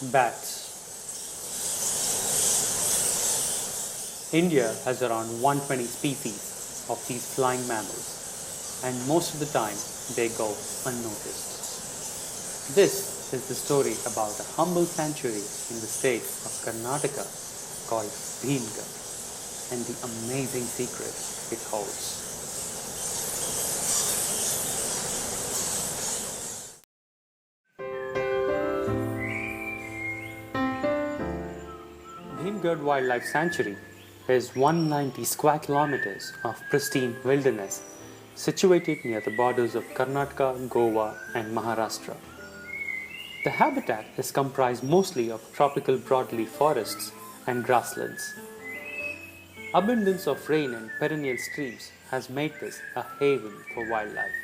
Bats. India has around 120 species of these flying mammals, and most of the time they go unnoticed. This is the story about a humble sanctuary in the state of Karnataka called Bhimgarh and the amazing secret it holds. Bhimgarh Wildlife Sanctuary is 190 square kilometers of pristine wilderness situated near the borders of Karnataka, Goa, and Maharashtra. The habitat is comprised mostly of tropical broadleaf forests and grasslands. Abundance of rain and perennial streams has made this a haven for wildlife.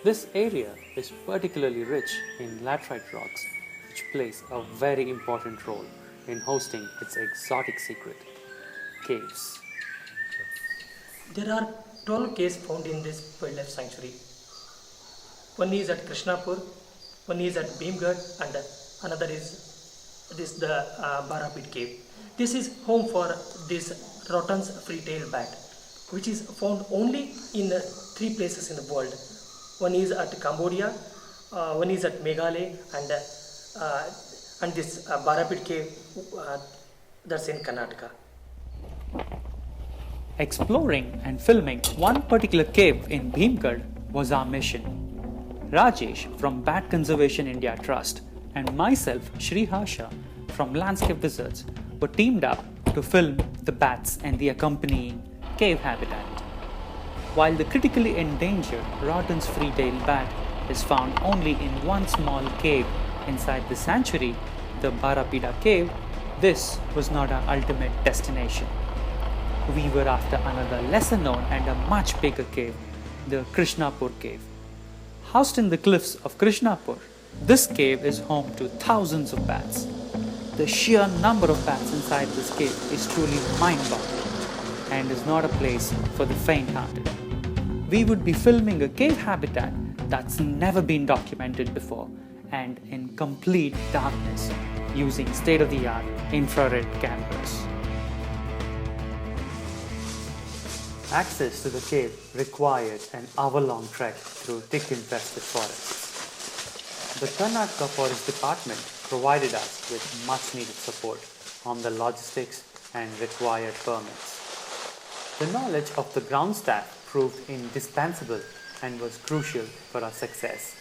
This area is particularly rich in laterite rocks, which plays a very important role in hosting its exotic secret, caves. There are 12 caves found in this wildlife sanctuary. One is at Krishnapur, one is at Bhimgarh, and another is the Barapit cave. This is home for this Rotten's free-tailed bat, which is found only in 3 places in the world. One is at Cambodia, one is at Meghalaya, and this Barapit cave that's in Karnataka. Exploring and filming one particular cave in Bhimgarh was our mission. Rajesh from Bat Conservation India Trust and myself, Shri Harsha from Landscape Wizards, were teamed up to film the bats and the accompanying cave habitat. While the critically endangered Rotten's free-tailed bat is found only in one small cave inside the sanctuary, the Barapida cave, this was not our ultimate destination. We were after another lesser known and a much bigger cave, the Krishnapur cave. Housed in the cliffs of Krishnapur, this cave is home to thousands of bats. The sheer number of bats inside this cave is truly mind-boggling and is not a place for the faint-hearted. We would be filming a cave habitat that's never been documented before and in complete darkness using state-of-the-art infrared cameras. Access to the cave required an hour-long trek through thick infested forests. The Karnataka Forest Department provided us with much-needed support on the logistics and required permits. The knowledge of the ground staff proved indispensable and was crucial for our success.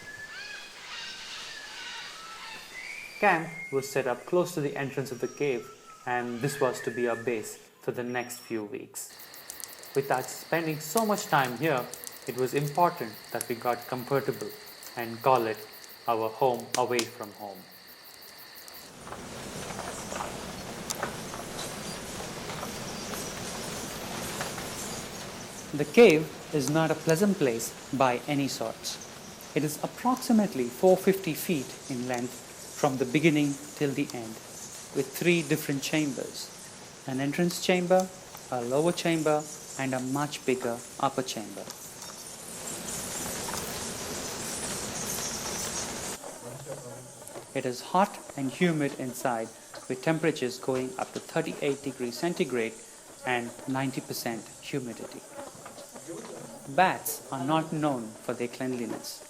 Camp was set up close to the entrance of the cave, and this was to be our base for the next few weeks. With us spending so much time here, it was important that we got comfortable and call it our home away from home. The cave is not a pleasant place by any sorts. It is approximately 450 feet in length from the beginning till the end, with 3 different chambers: an entrance chamber, a lower chamber, and a much bigger upper chamber. It is hot and humid inside, with temperatures going up to 38 degrees centigrade and 90% humidity. Bats are not known for their cleanliness,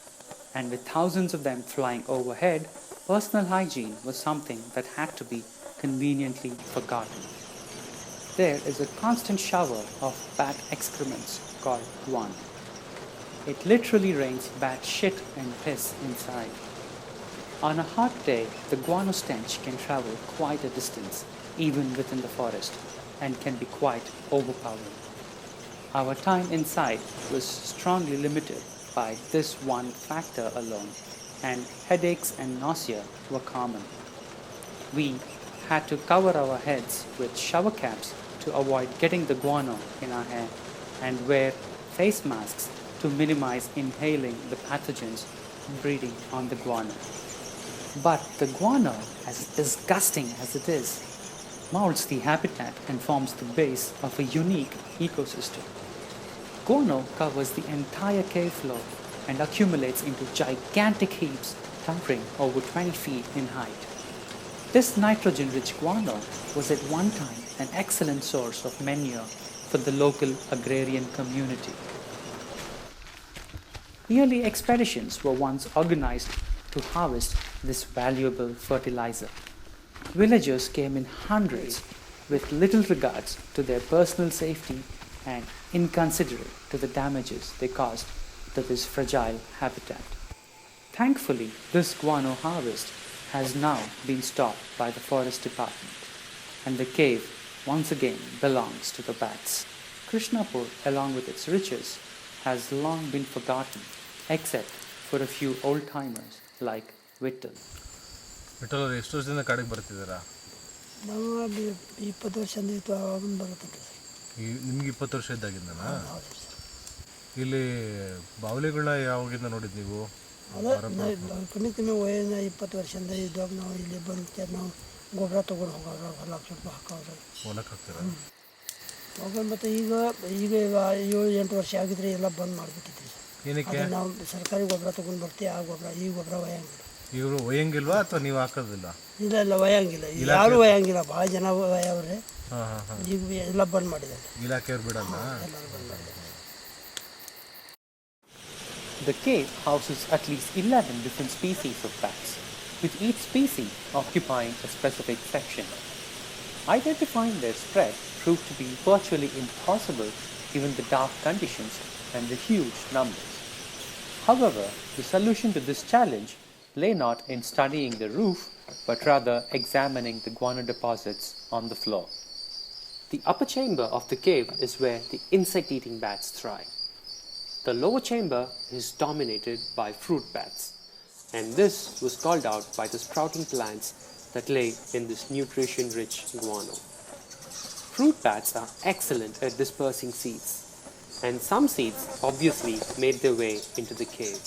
and with thousands of them flying overhead, personal hygiene was something that had to be conveniently forgotten. There is a constant shower of bat excrements called guano. It literally rains bat shit and piss inside. On a hot day, the guano stench can travel quite a distance, even within the forest, and can be quite overpowering. Our time inside was strongly limited by this one factor alone, and headaches and nausea were common. We had to cover our heads with shower caps to avoid getting the guano in our hair, and wear face masks to minimize inhaling the pathogens breeding on the guano. But the guano, as disgusting as it is, molds the habitat and forms the base of a unique ecosystem. Guano covers the entire cave floor and accumulates into gigantic heaps towering over 20 feet in height. This nitrogen-rich guano was at one time an excellent source of manure for the local agrarian community. Yearly expeditions were once organized to harvest this valuable fertilizer. Villagers came in hundreds with little regards to their personal safety and inconsiderate to the damages they caused to this fragile habitat. Thankfully, this guano harvest has now been stopped by the forest department, and the cave once again belongs to the bats. Krishnapur, along with its riches, has long been forgotten except for a few old-timers like Vittal. Vithal ಅವರು ಎಷ್ಟು ವರ್ಷದಿಂದ ಕಾಡಿಗೆ ಬರ್ತಿದ್ದೀರಾ? ನಾವು 20 ವರ್ಷದಿಂದ ಇತ್ತು ಆವಾಗ ಬರುತ್ತದೆ sir. ನಿಮ್ಗೆ 20 ವರ್ಷ ಇದ್ದಾಗಿಂದನಾ? ಇಲ್ಲಿ ಬಾವಲಿಗಳನ್ನ ಯಾವಾಗಿಂದ ನೋಡಿದ್ದು ನೀವು? ಕಮ್ಮಿ ವಯಸ್ಸಿನ 20 ವರ್ಷದಿಂದ ಇದ್ದಾಗ ನಾವು ಇಲ್ಲಿ ಬಂದು ನಾವು ಗೊಬ್ಬರ ತೊಗೊಂಡು ಹೋಗೋದು, ಹೊಲಕ್ಕೆ ಸ್ವಲ್ಪ ಹಾಕೋದು. ಹೊಲಕ್ಕೆ ಹಾಕ್ತೀರಾ? ಅವಾಗ ಮತ್ತು ಈಗ 7-8 ವರ್ಷ ಆಗಿದ್ರೆ ಎಲ್ಲ ಬಂದ್ ಮಾಡಿಬಿಟ್ಟಿದ್ವಿ ಸರ್. ಏನಕ್ಕೆ? ನಾವು ಸರ್ಕಾರಿ ಗೊಬ್ಬರ ತೊಗೊಂಡು ಬರ್ತೀವಿ, ಆ ಗೊಬ್ಬರ ಈ ಗೊಬ್ಬರ ಒಯ್ಯಂಗಿಲ್ಲ. ಇವರು ಒಯ್ಯಂಗಿಲ್ವಾ ಅಥವಾ ನೀವು ಹಾಕೋದಿಲ್ಲ? ಇಲ್ಲ ಒಯ್ಯಂಗಿಲ್ಲ, ಯಾರು ಒಯ್ಯಂಗಿಲ್ಲ, ಭಾಳ ಜನ ಒಯ್ಯವ್ರೆ. ಈಗ ಎಲ್ಲ ಬಂದ್ ಮಾಡಿದ್ದಾರೆ, ಇಲಾಖೆಯವ್ರು ಬಿಡಲ್ಲ. ಎಲ್ಲರೂ ಬಂದ್ ಮಾಡಿದ್ದಾರೆ. The cave houses at least 11 different species of bats, with each species occupying a specific section. Identifying their spread proved to be virtually impossible given the dark conditions and the huge numbers. However, the solution to this challenge lay not in studying the roof, but rather examining the guano deposits on the floor. The upper chamber of the cave is where the insect-eating bats thrive. The lower chamber is dominated by fruit bats, and this was called out by the sprouting plants that lay in this nutrition-rich guano. Fruit bats are excellent at dispersing seeds, and some seeds obviously made their way into the cave.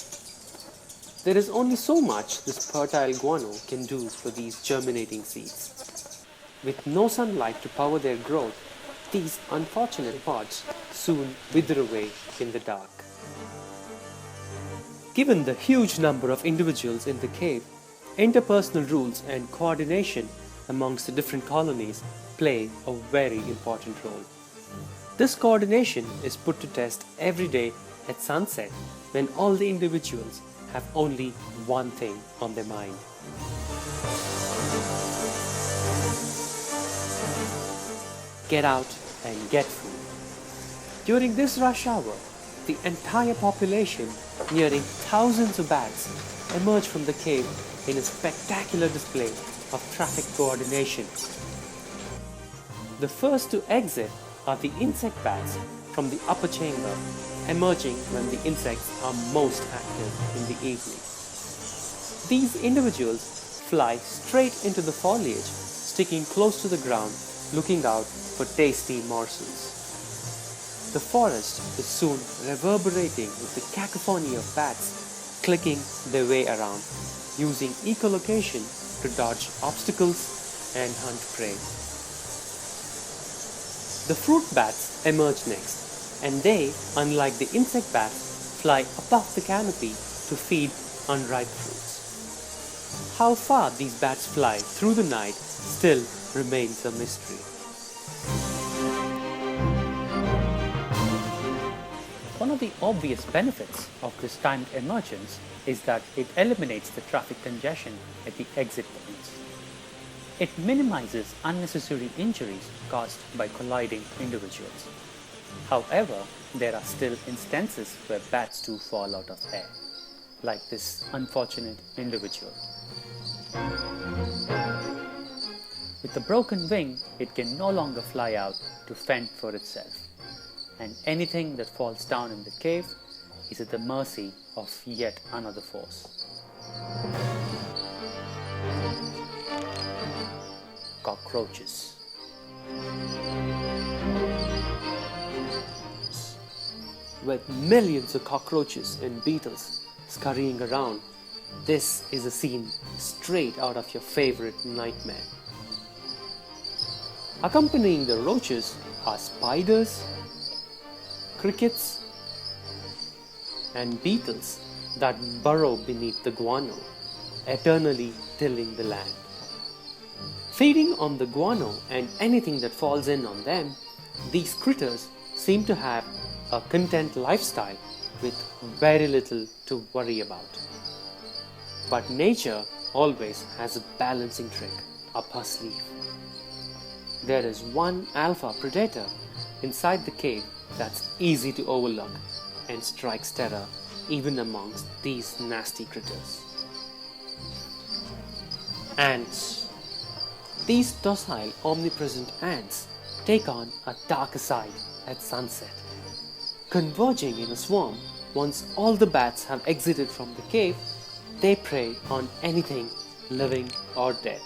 There is only so much this fertile guano can do for these germinating seeds. With no sunlight to power their growth, these unfortunate pods soon wither away in the dark. Given the huge number of individuals in the cave, interpersonal rules and coordination amongst the different colonies play a very important role. This coordination is put to test every day at sunset when all the individuals have only one thing on their mind. Get out and get food. During this rush hour, the entire population, nearing thousands of bats, emerge from the cave in a spectacular display of traffic coordination. The first to exit are the insect bats from the upper chamber, emerging when the insects are most active in the evening. These individuals fly straight into the foliage, sticking close to the ground, looking out for tasty morsels. The forest is soon reverberating with the cacophony of bats clicking their way around, using echolocation to dodge obstacles and hunt prey. The fruit bats emerge next, and they, unlike the insect bats, fly above the canopy to feed on ripe fruits. How far these bats fly through the night still remains a mystery. One of the obvious benefits of this timed emergence is that it eliminates the traffic congestion at the exit points. It minimizes unnecessary injuries caused by colliding individuals. However, there are still instances where bats do fall out of air, like this unfortunate individual. With a broken wing, it can no longer fly out to fend for itself, and anything that falls down in the cave is at the mercy of yet another force. Cockroaches. With millions of cockroaches and beetles scurrying around, this is a scene straight out of your favorite nightmare. Accompanying the roaches are spiders, crickets, and beetles that burrow beneath the guano, eternally tilling the land. Feeding on the guano and anything that falls in on them, these critters seem to have a content lifestyle with very little to worry about. But nature always has a balancing trick up her sleeve. There is one alpha predator inside the cave that's easy to overlook and strikes terror even amongst these nasty critters. Ants. These docile, omnipresent ants take on a darker side at sunset. Converging in a swarm, once all the bats have exited from the cave, they prey on anything living or dead.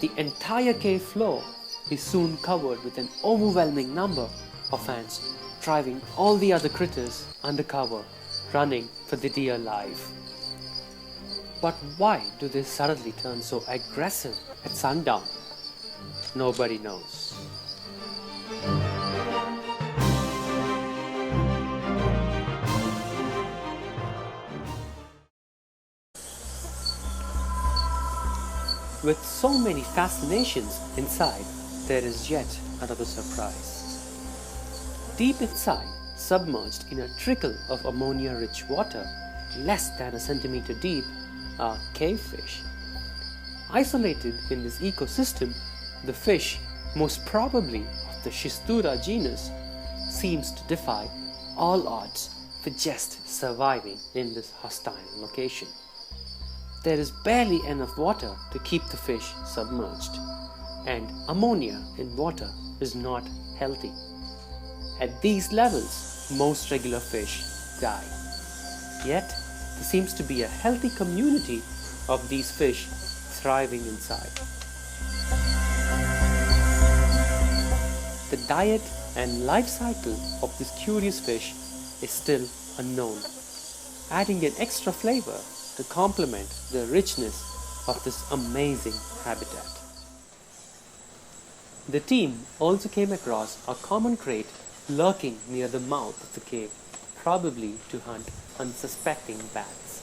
The entire cave floor is soon covered with an overwhelming number of ants, driving all the other critters undercover, running for their dear life. But why do they suddenly turn so aggressive at sundown? Nobody knows. With so many fascinations inside, there is yet another surprise. Deep inside, submerged in a trickle of ammonia-rich water, less than a centimeter deep, are cave fish. Isolated in this ecosystem, the fish, most probably of the Suchitra genus, seems to defy all odds for just surviving in this hostile location. There is barely enough water to keep the fish submerged, and ammonia in water is not healthy. At these levels, most regular fish die. Yet, there seems to be a healthy community of these fish thriving inside. The diet and life cycle of this curious fish is still unknown, adding an extra flavor to complement the richness of this amazing habitat. The team also came across a common crate lurking near the mouth of the cave, probably to hunt unsuspecting bats.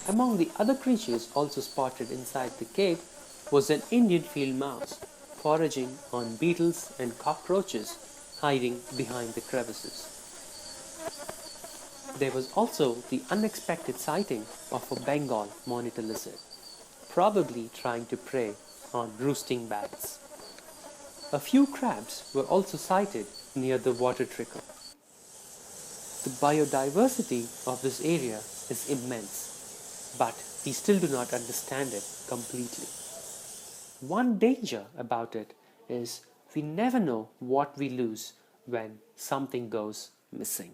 Among the other creatures also spotted inside the cave was an Indian field mouse, foraging on beetles and cockroaches hiding behind the crevices. There was also the unexpected sighting of a Bengal monitor lizard, probably trying to prey on roosting bats. A few crabs were also sighted near the water trickle. The biodiversity of this area is immense, but we still do not understand it completely. One danger about it is we never know what we lose when something goes missing.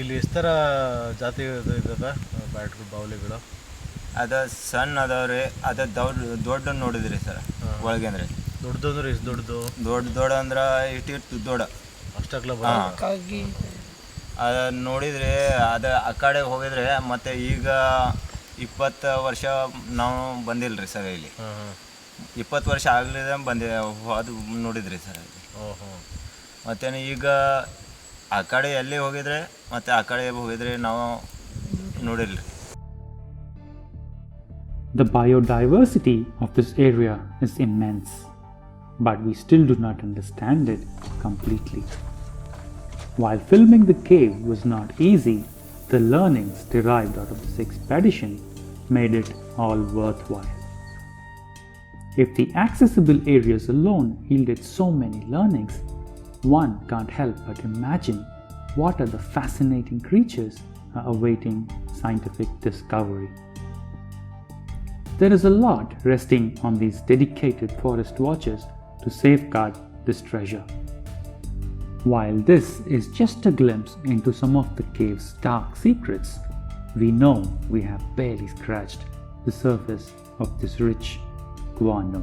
ಇಲ್ಲಿ ಎಷ್ಟು ಥರ ಜಾತಿ ಇದ್ದಾವೆ ಬ್ಯಾಟ್ಗಳು ಬಾವಲಿಗಳು? ಅದು ಸಣ್ಣ ಅದಾವ್ರಿ, ಅದು ದೊಡ್ಡ ನೋಡಿದ್ರಿ ಸರ್ ಒಳಗೆ ಅಂದರೆ. ದೊಡ್ಡದು ಅಂದ್ರೆ ಎಷ್ಟು ದೊಡ್ಡದು? ದೊಡ್ಡ ಅಂದ್ರೆ ಇಷ್ಟು ದೊಡ್ಡ ಅಷ್ಟಕ್ಲ ಅದು ನೋಡಿದ್ರೆ ಅದು ಆ ಕಡೆ ಹೋಗಿದ್ರೆ ಮತ್ತು ಈಗ 20 ವರ್ಷ ನಾವು ಬಂದಿಲ್ಲ ರೀ ಸರ್ ಇಲ್ಲಿ. 20 ವರ್ಷ ಆಗಲಿದೆ ಅದು ನೋಡಿದ್ರಿ ಸರ್ ಅಲ್ಲಿ. ಮತ್ತು ಈಗ ಆ ಕಡೆ ಎಲ್ಲಿ ಹೋಗಿದ್ರೆ ಮತ್ತು ಆ ಕಡೆ ಹೋಗಿದ್ರೆ ನಾವು ನೋಡಿಲ್ಲ ರೀ. The biodiversity of this area is immense, but we still do not understand it completely. While filming the cave was not easy, the learnings derived out of this expedition made it all worthwhile. If the accessible areas alone yielded so many learnings, one can't help but imagine what other fascinating creatures are awaiting scientific discovery. There is a lot resting on these dedicated forest watchers to safeguard this treasure. While this is just a glimpse into some of the cave's dark secrets, we know we have barely scratched the surface of this rich guano.